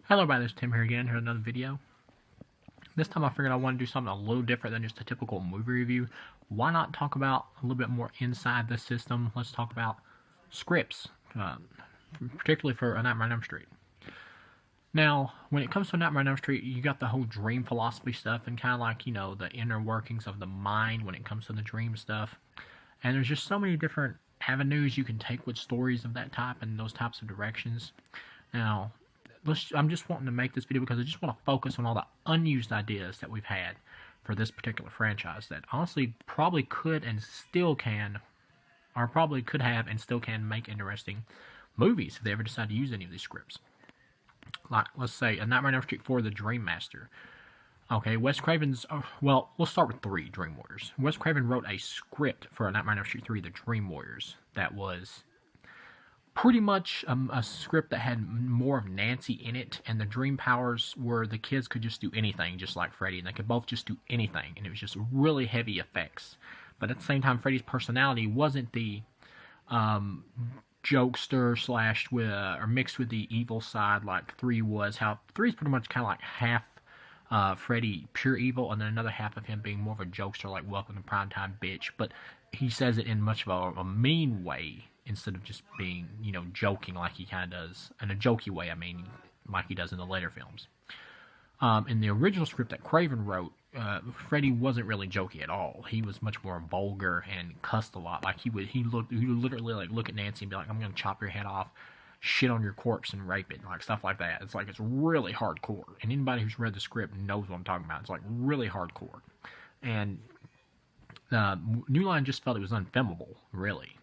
Hello everybody, this is Tim here again, here with another video. This time I figured I want to do something a little different than just a typical movie review. Why not talk about a little bit more inside the system? Let's talk about scripts, particularly for A Nightmare on Elm Street. Now, when it comes to A Nightmare on Elm Street, you got the whole dream philosophy stuff and kind of like, you know, the inner workings of the mind when it comes to the dream stuff. And there's just so many different avenues you can take with stories of that type and those types of directions. Now, I'm just wanting to make this video because I just want to focus on all the unused ideas that we've had for this particular franchise that honestly probably could and still can, or probably could have and still can make interesting movies if they ever decide to use any of these scripts. Like, let's say, A Nightmare on Elm Street 4, The Dream Master. Okay, Wes Craven's, well, we'll start with 3, Dream Warriors. Wes Craven wrote a script for A Nightmare on Elm Street 3, The Dream Warriors, that was pretty much a script that had more of Nancy in it, and the dream powers were the kids could just do anything, just like Freddy, and they could both just do anything, and it was just really heavy effects. But at the same time, Freddy's personality wasn't the jokester slash with or mixed with the evil side like 3 was. How 3 is pretty much kind of like half Freddy pure evil, and then another half of him being more of a jokester like Welcome to Primetime Bitch, but he says it in much of a mean way, instead of just being, you know, joking like he kind of does, in a jokey way, I mean, like he does in the later films. In the original script that Craven wrote, Freddy wasn't really jokey at all. He was much more vulgar and cussed a lot. Like he would literally like look at Nancy and be like, "I'm gonna chop your head off, shit on your corpse and rape it," like stuff like that. It's like, it's really hardcore. And anybody who's read the script knows what I'm talking about. It's like really hardcore. And New Line just felt it was unfilmable, really,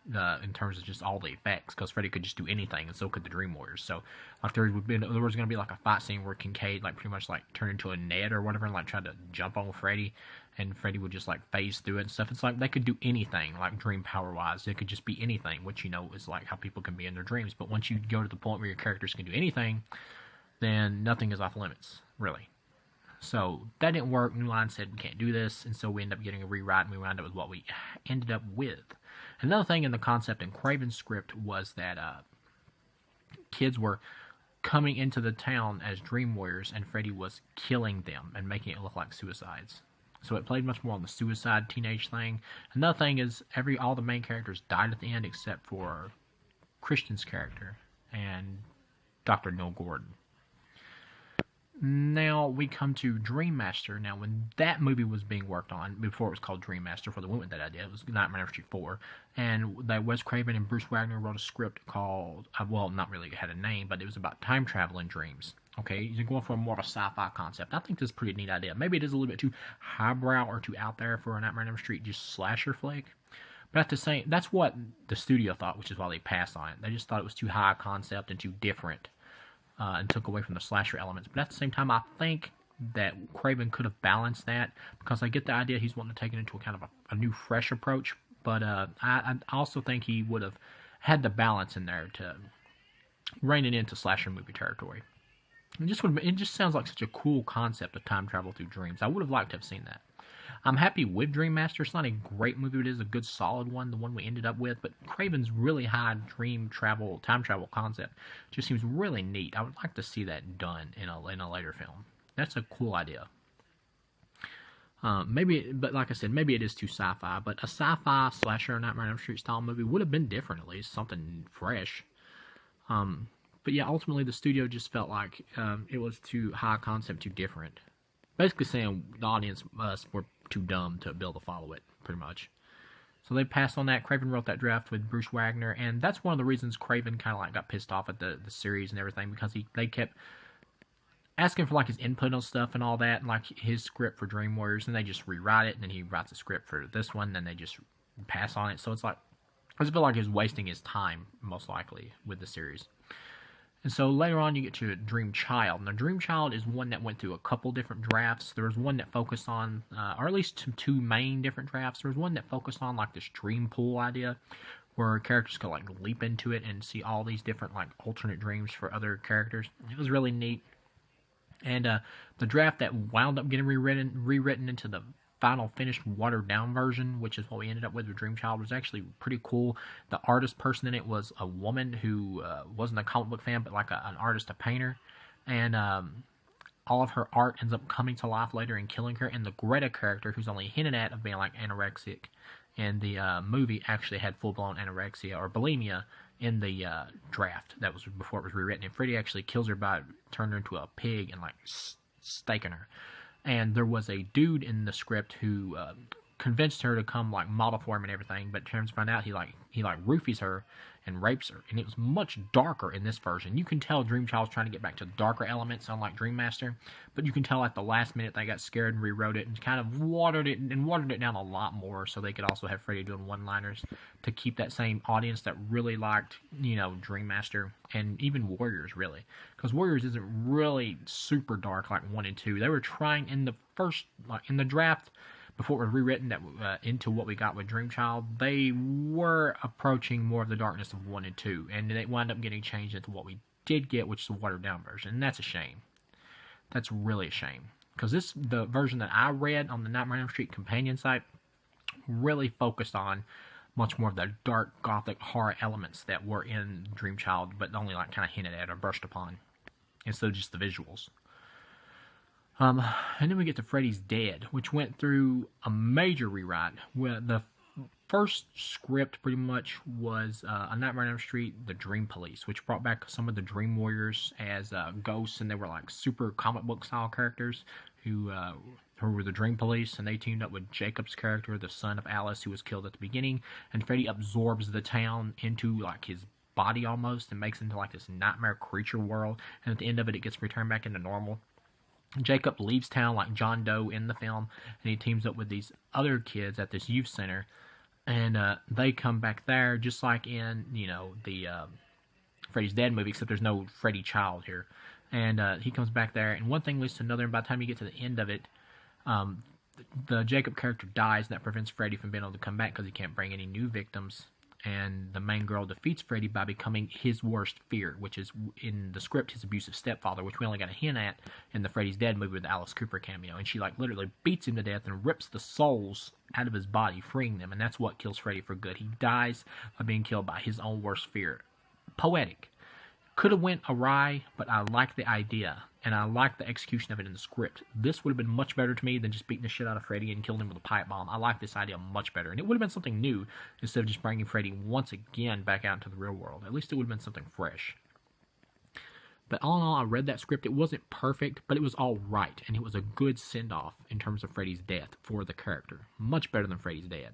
in terms of just all the effects, because Freddy could just do anything, and so could the Dream Warriors. So, like, there was going to be like a fight scene where Kincaid, like, pretty much like turned into a Ned or whatever, and like tried to jump on Freddy, and Freddy would just like phase through it and stuff. It's like they could do anything, like dream power wise. It could just be anything, which, you know, is like how people can be in their dreams. But once you go to the point where your characters can do anything, then nothing is off limits, really. So that didn't work. New Line said we can't do this, and so we ended up getting a rewrite, and we wound up with what we ended up with. Another thing in the concept in Craven's script was that kids were coming into the town as Dream Warriors, and Freddy was killing them and making it look like suicides. So it played much more on the suicide teenage thing. Another thing is all the main characters died at the end except for Christian's character and Dr. Noel Gordon. Now we come to Dream Master. Now, when that movie was being worked on, before it was called Dream Master, for the went with that idea, it was Nightmare on Elm Street 4, and that Wes Craven and Bruce Wagner wrote a script called, well, not really had a name, but it was about time travel in dreams. Okay, you're going for more of a sci-fi concept. I think this is a pretty neat idea. Maybe it is a little bit too highbrow or too out there for a Nightmare on Elm Street just slasher flick. But at the same, that's what the studio thought, which is why they passed on it. They just thought it was too high concept and too different. And took away from the slasher elements. But at the same time, I think that Craven could have balanced that, because I get the idea he's wanting to take it into a kind of a new, fresh approach. But I also think he would have had the balance in there to rein it into slasher movie territory. It just sounds like such a cool concept of time travel through dreams. I would have liked to have seen that. I'm happy with Dream Master. It's not a great movie, but it is a good, solid one, the one we ended up with. But Craven's really high time travel concept just seems really neat. I would like to see that done in a later film. That's a cool idea. Maybe, but like I said, maybe it is too sci-fi. But a sci-fi slasher Nightmare on Elm Street style movie would have been different, at least something fresh. But yeah, ultimately the studio just felt like it was too high concept, too different. Basically saying the audience were too dumb to be able to follow it, pretty much. So they passed on that. Craven wrote that draft with Bruce Wagner, and that's one of the reasons Craven kind of like got pissed off at the series and everything, because they kept asking for like his input on stuff and all that, and like his script for Dream Warriors, and they just rewrite it, and then he writes a script for this one, and then they just pass on it. So it's like, I just feel like he was wasting his time, most likely, with the series. And so later on you get to Dream Child. Now Dream Child is one that went through a couple different drafts. There was one that focused on, or at least two main different drafts. There was one that focused on like this dream pool idea, where characters could like leap into it and see all these different like alternate dreams for other characters. It was really neat. And the draft that wound up getting rewritten into the final finished watered down version, which is what we ended up with Dream Child, was actually pretty cool. The artist person in it was a woman who wasn't a comic book fan, but like an artist, a painter. and all of her art ends up coming to life later and killing her. And the Greta character, who's only hinted at of being like anorexic in the movie, actually had full-blown anorexia or bulimia in the draft. That was before it was rewritten. And Freddy actually kills her by turning her into a pig and like staking her. And there was a dude in the script who convinced her to come like model for him and everything, but turns find out he roofies her and rapes her. And it was much darker in this version. You can tell Dreamchild's trying to get back to darker elements, unlike Dream Master, but you can tell at the last minute they got scared and rewrote it and kind of watered it down a lot more, so they could also have Freddy doing one-liners to keep that same audience that really liked, you know, Dream Master and even Warriors, really, because Warriors isn't really super dark like 1 and 2. They were trying in the first, like in the draft, before it was rewritten that into what we got with Dreamchild, they were approaching more of the darkness of 1 and 2, and they wound up getting changed into what we did get, which is the watered down version, and that's a shame. That's really a shame, because the version that I read on the Nightmare on Elm Street companion site really focused on much more of the dark gothic horror elements that were in Dreamchild, but only like kind of hinted at or brushed upon, instead of just the visuals. And then we get to Freddy's Dead, which went through a major rewrite. Where the first script pretty much was A Nightmare on Elm Street, The Dream Police, which brought back some of the Dream Warriors as ghosts, and they were like super comic book style characters who were the Dream Police, and they teamed up with Jacob's character, the son of Alice, who was killed at the beginning, and Freddy absorbs the town into like his body almost, and makes it into like this nightmare creature world, and at the end of it, it gets returned back into normal. Jacob leaves town like John Doe in the film, and he teams up with these other kids at this youth center, and they come back there just like in, you know, the Freddy's Dead movie, except there's no Freddy child here. And he comes back there, and one thing leads to another, and by the time you get to the end of it, the Jacob character dies, and that prevents Freddy from being able to come back because he can't bring any new victims. And the main girl defeats Freddy by becoming his worst fear, which is, in the script, his abusive stepfather, which we only got a hint at in the Freddy's Dead movie with the Alice Cooper cameo. And she, like, literally beats him to death and rips the souls out of his body, freeing them. And that's what kills Freddy for good. He dies by being killed by his own worst fear. Poetic. Could have went awry, but I like the idea, and I like the execution of it in the script. This would have been much better to me than just beating the shit out of Freddy and killing him with a pipe bomb. I like this idea much better, and it would have been something new instead of just bringing Freddy once again back out into the real world. At least it would have been something fresh. But all in all, I read that script. It wasn't perfect, but it was all right, and it was a good send-off in terms of Freddy's death for the character. Much better than Freddy's Dead.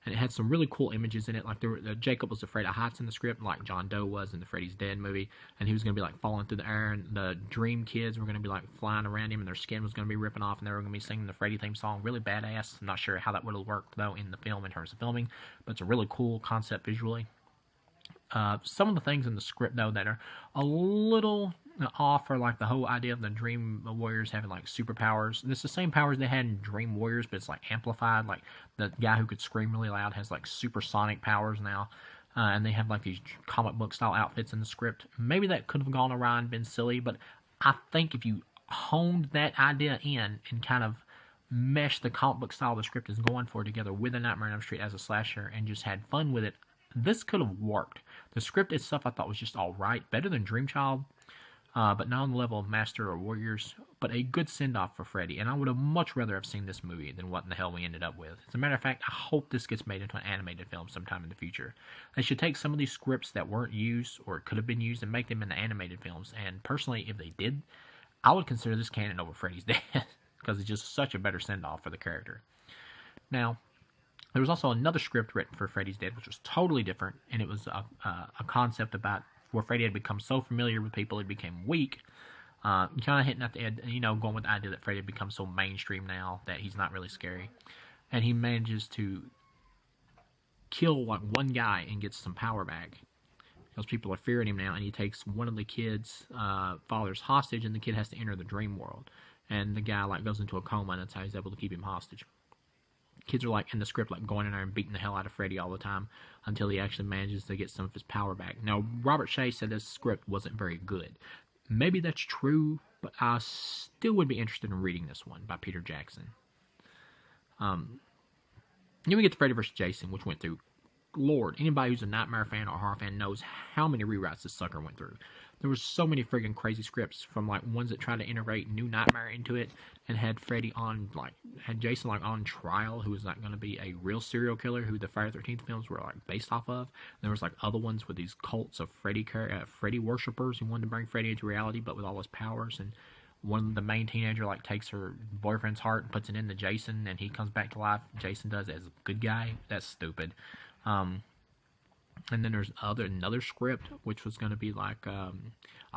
And it had some really cool images in it, like Jacob was afraid of heights in the script, like John Doe was in the Freddy's Dead movie, and he was going to be like falling through the air, and the Dream kids were going to be like flying around him, and their skin was going to be ripping off, and they were going to be singing the Freddy theme song. Really badass. I'm not sure how that would have worked, though, in the film in terms of filming, but it's a really cool concept visually. Some of the things in the script, though, that are a little off are like the whole idea of the Dream Warriors having like superpowers. It's the same powers they had in Dream Warriors, but it's like amplified. Like the guy who could scream really loud has like supersonic powers now. And they have like these comic book style outfits in the script. Maybe that could have gone awry and been silly, but I think if you honed that idea in and kind of meshed the comic book style the script is going for together with A Nightmare on Elm Street as a slasher and just had fun with it, this could have worked. The script itself I thought was just alright, better than Dreamchild. But not on the level of Master or Warriors, but a good send-off for Freddy, and I would have much rather have seen this movie than what in the hell we ended up with. As a matter of fact, I hope this gets made into an animated film sometime in the future. They should take some of these scripts that weren't used, or could have been used, and make them into animated films, and personally, if they did, I would consider this canon over Freddy's Dead, because it's just such a better send-off for the character. Now, there was also another script written for Freddy's Dead, which was totally different, and it was a concept about where Freddy had become so familiar with people, he became weak. Kind of hitting at the end, going with the idea that Freddy had become so mainstream now that he's not really scary. And he manages to kill like one guy and gets some power back. Because people are fearing him now, and he takes one of the kids' fathers hostage, and the kid has to enter the dream world. And the guy like goes into a coma, and that's how he's able to keep him hostage. Kids are like in the script like going in there and beating the hell out of Freddy all the time until he actually manages to get some of his power back. Now, Robert Shea said this script wasn't very good. Maybe that's true, but I still would be interested in reading this one by Peter Jackson. Then we get to Freddy vs. Jason, which went through lord, anybody who's a Nightmare fan or horror fan knows how many rewrites this sucker went through. There was so many friggin' crazy scripts, from like ones that tried to integrate new Nightmare into it and had Freddy on, like, had Jason like on trial, who was not going to be a real serial killer, who the Friday the 13th films were like based off of. There was like other ones with these cults of Freddy worshippers who wanted to bring Freddy into reality, but with all his powers. And one of the main teenager like takes her boyfriend's heart and puts it into Jason, and he comes back to life. Jason does as a good guy. That's stupid. And then there's another script, which was going to be like a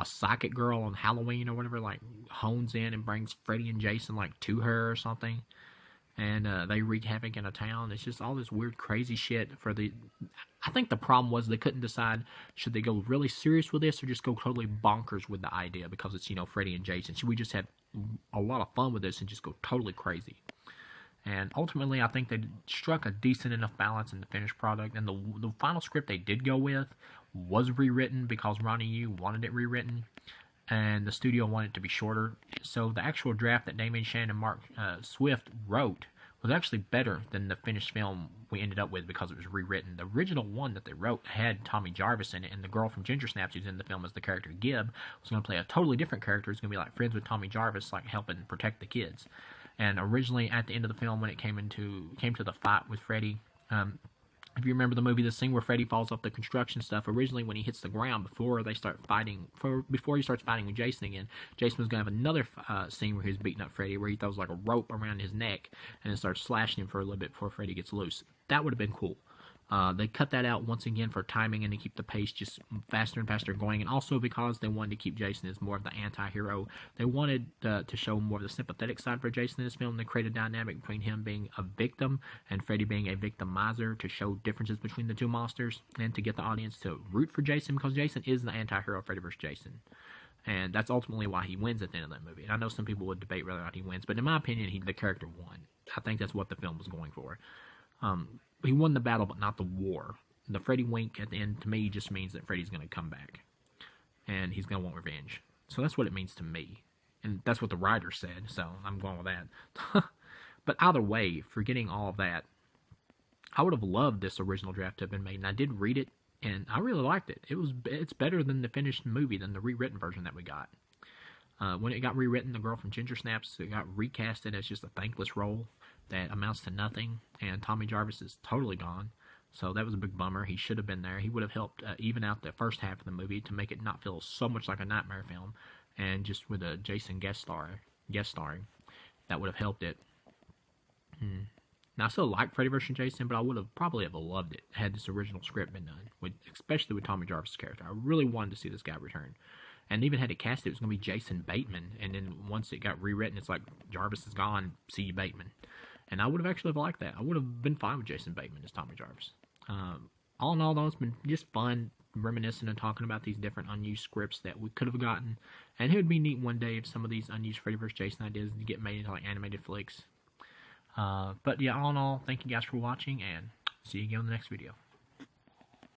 psychic girl on Halloween or whatever, like hones in and brings Freddy and Jason like to her or something, and they wreak havoc in a town. It's just all this weird, crazy shit. I think the problem was they couldn't decide, should they go really serious with this or just go totally bonkers with the idea, because it's, you know, Freddy and Jason. Should we just have a lot of fun with this and just go totally crazy? And ultimately, I think they struck a decent enough balance in the finished product. And the final script they did go with was rewritten because Ronnie Yu wanted it rewritten, and the studio wanted it to be shorter. So the actual draft that Damien Shan and Mark Swift wrote was actually better than the finished film we ended up with, because it was rewritten. The original one that they wrote had Tommy Jarvis in it, and the girl from Ginger Snaps, who's in the film as the character Gib, was going to play a totally different character. It's going to be like friends with Tommy Jarvis, like helping protect the kids. And originally, at the end of the film, when it came to the fight with Freddy, if you remember the movie, the scene where Freddy falls off the construction stuff, originally when he hits the ground, before he starts fighting with Jason again, Jason was going to have another scene where he's beating up Freddy, where he throws like a rope around his neck and then starts slashing him for a little bit before Freddy gets loose. That would have been cool. They cut that out once again for timing and to keep the pace just faster and faster going, and also because they wanted to keep Jason as more of the anti-hero. They wanted to show more of the sympathetic side for Jason in this film. They created a dynamic between him being a victim and Freddy being a victimizer, to show differences between the two monsters and to get the audience to root for Jason, because Jason is the anti-hero of Freddy vs. Jason. And that's ultimately why he wins at the end of that movie. And I know some people would debate whether or not he wins, but in my opinion, the character won. I think that's what the film was going for. He won the battle, but not the war. The Freddy wink at the end, to me, just means that Freddy's going to come back. And he's going to want revenge. So that's what it means to me. And that's what the writer said, so I'm going with that. But either way, forgetting all of that, I would have loved this original draft to have been made. And I did read it, and I really liked it. It's better than the finished movie, than the rewritten version that we got. When it got rewritten, the girl from Ginger Snaps, it got recasted as just a thankless role that amounts to nothing, and Tommy Jarvis is totally gone. So that was a big bummer. He should have been there. He would have helped even out the first half of the movie to make it not feel so much like a Nightmare film, and just with a Jason guest starring, that would have helped it. Now, I still like Freddy vs. Jason, but I would have probably loved it had this original script been done, especially with Tommy Jarvis' character. I really wanted to see this guy return. And even had it cast, it was going to be Jason Bateman. And then once it got rewritten, it's like, Jarvis is gone, see you, Bateman. And I would have actually liked that. I would have been fine with Jason Bateman as Tommy Jarvis. All in all, though, it's been just fun reminiscing and talking about these different unused scripts that we could have gotten. And it would be neat one day if some of these unused Freddy vs. Jason ideas get made into like animated flicks. But yeah, all in all, thank you guys for watching, and see you again in the next video.